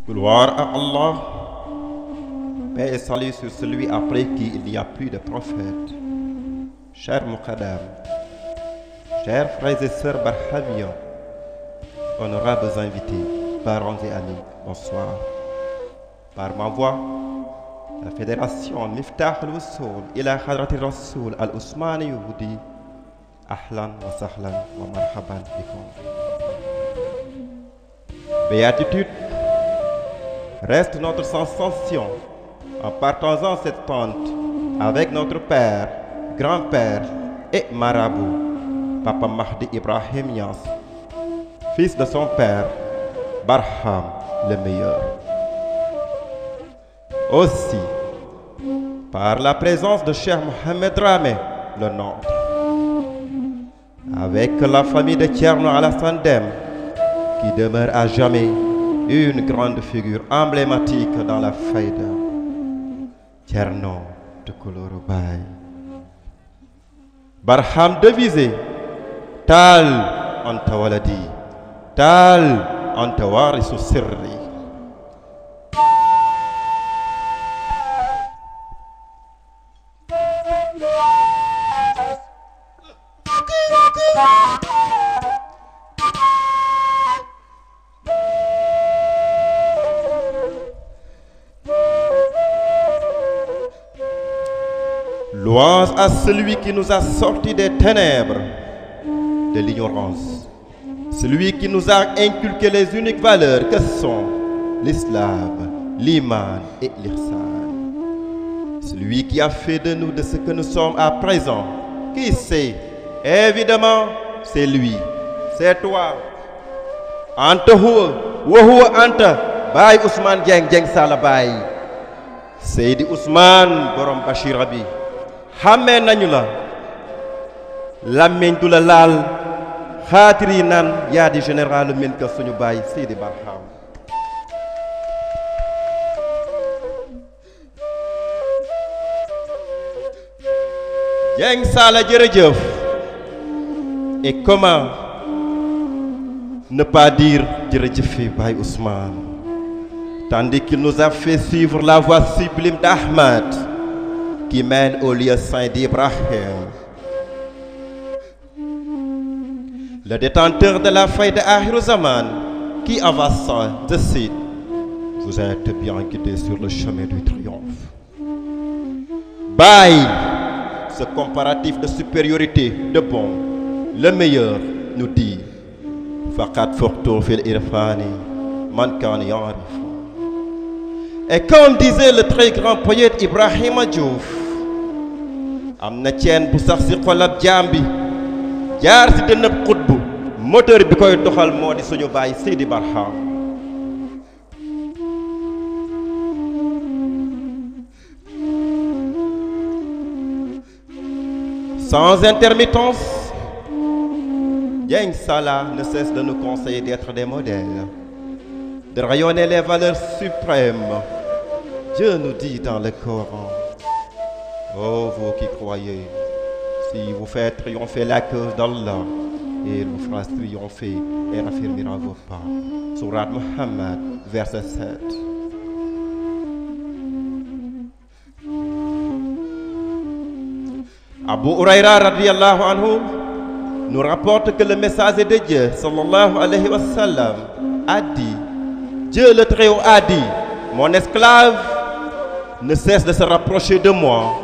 Gloire à Allah, paix et salut sur celui après qui il n'y a plus de prophète. Chers Muqaddam, chers frères et sœurs Barhamiens, honorables invités, parents et amis, bonsoir. Par ma voix, la fédération Miftah al-Wussoul ila Hadrati Rassoul al-Ousmani vous dit Ahlan wa sahlan wa marhaban bikum. Béatitude reste notre sensation en partageant cette pente avec notre père, grand-père et marabout, Papa Mahdi Ibrahim Niass, fils de son père, Barham le meilleur. Aussi, par la présence de Cheikh Mohamed Ramé, le nôtre, avec la famille de Thierno Alassane Dème, qui demeure à jamais une grande figure emblématique dans la Fayda, Thierno Tukuloro Baye. Barham devisé, Tal anta waladi, Tal anta warisu sirri. Louange à celui qui nous a sortis des ténèbres, de l'ignorance, celui qui nous a inculqué les uniques valeurs que sont l'islam, l'iman et l'ihsan. Celui qui a fait de nous de ce que nous sommes à présent. Qui c'est? Évidemment, c'est lui, c'est toi. Anta huwa, wa huwa anta, Baye Ousmane Dieng Dieng Sala Baye. Seydi Ousmane Borom Bachir Abi. xàmmee nañu la làmmiñ du la laal xaatir yi naan yaa di général Milka suñu baay Seydi Barham. Dieng Sala jërëjëf. Et comment ne pas dire jërëjëf Baye Ousmane, tandis qu'il nous a fait suivre la voie sublime d'Ahmad qui mène au lieu saint d'Ibrahim. Le détenteur de la faille de Akhir Zaman qui avança, je cite, vous êtes bien guidés sur le chemin du triomphe. Baye, ce comparatif de supériorité, de bon, le meilleur, nous dit Faqat furtu fil irfani man kan ya'rif. Et comme disait le très grand poète Ibrahima Diouf, am na ceen bu sax ci xolab jaam bi jaar ci dënnab xutbu moteur bi koy doxal moo di suñu baay Seydi Barham. Sans intermittence, Dieng Sala ne cesse de nous conseiller d'être des modèles, de rayonner les valeurs suprêmes. Dieu nous dit dans le Coran, ô vous qui croyez, si vous faites triompher la cause d'Allah, il vous fera triompher et raffermira vos pas. Sourate Muhammad, verset 7. Abu Huraira radiyallahu anhu nous rapporte que le messager de Dieu sallallahu alayhi wa sallam a dit, Dieu le Très-Haut a dit, mon esclave ne cesse de se rapprocher de moi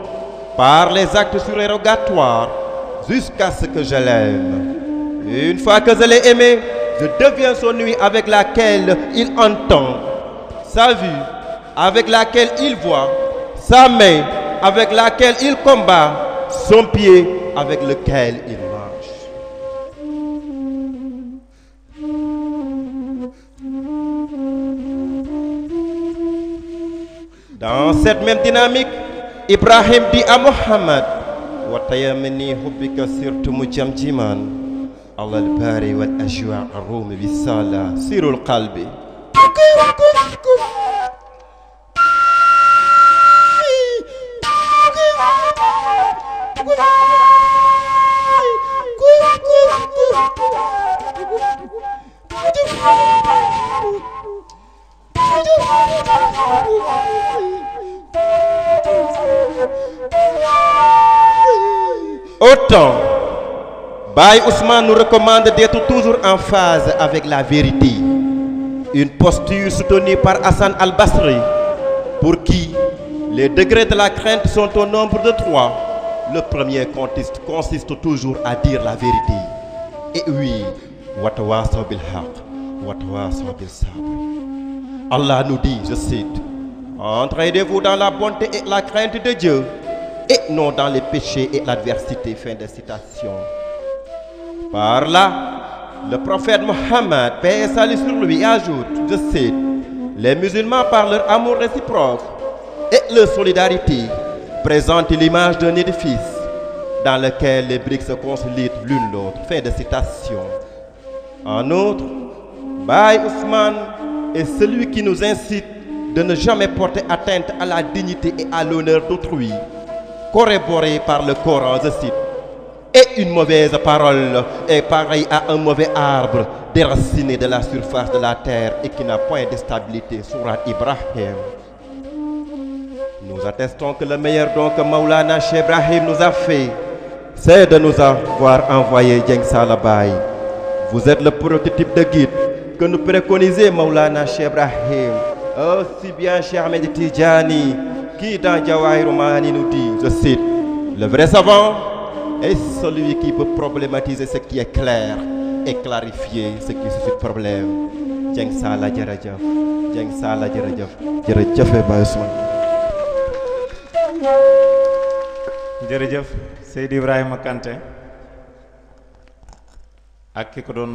par les actes surérogatoires jusqu'à ce que je l'aime. Une fois que je l'ai aimé, je deviens son nuit avec laquelle il entend, sa vue avec laquelle il voit, sa main avec laquelle il combat, son pied avec lequel il marche. Dans cette même dynamique, Ibrahim dit à Mohammed, wa tayamani hubbika sirtu mujamjiman ala al-bari wal ajwa' ar-rum bisala sirul qalbi. Autant, Baye Ousmane nous recommande d'être toujours en phase avec la vérité. Une posture soutenue par Hassan al-Basri, pour qui les degrés de la crainte sont au nombre de 3. Le premier consiste toujours à dire la vérité. Et oui, Watawasaw bil haqq, Watawasaw bis sabr. Allah nous dit, je cite, entraînez-vous dans la bonté et la crainte de Dieu, et non dans les péchés et l'adversité. Fin de citation. Par là, le prophète Mohammed, paix et salut sur lui, ajoute, je cite, les musulmans par leur amour réciproque et leur solidarité présentent l'image d'un édifice dans lequel les briques se consolident l'une l'autre. Fin de citation. En outre, Baye Ousmane est celui qui nous incite de ne jamais porter atteinte à la dignité et à l'honneur d'autrui, corroboré par le Coran, je cite, et une mauvaise parole est pareille à un mauvais arbre déraciné de la surface de la terre et qui n'a point de stabilité. Sourate Ibrahim. Nous attestons que le meilleur don que Maulana Cheikh Ibrahim nous a fait, c'est de nous avoir envoyé Dieng Saala Baye. Vous êtes le prototype de guide que nous préconisait Maulana Cheikh Ibrahim, aussi bien Cheikh Ahmed Tidjani, qui dans Jawahirul Ma'ani nous dit, je cite, le vrai savant est celui qui peut problématiser ce qui est clair et clarifier ce qui suscite problème. Dieng Saala jërëjëf, Dieng Saala jërëjëf, jërëjëf Baye Ousmane. jërëjëf Seydi Ibrahima Kanté ak ki ko doon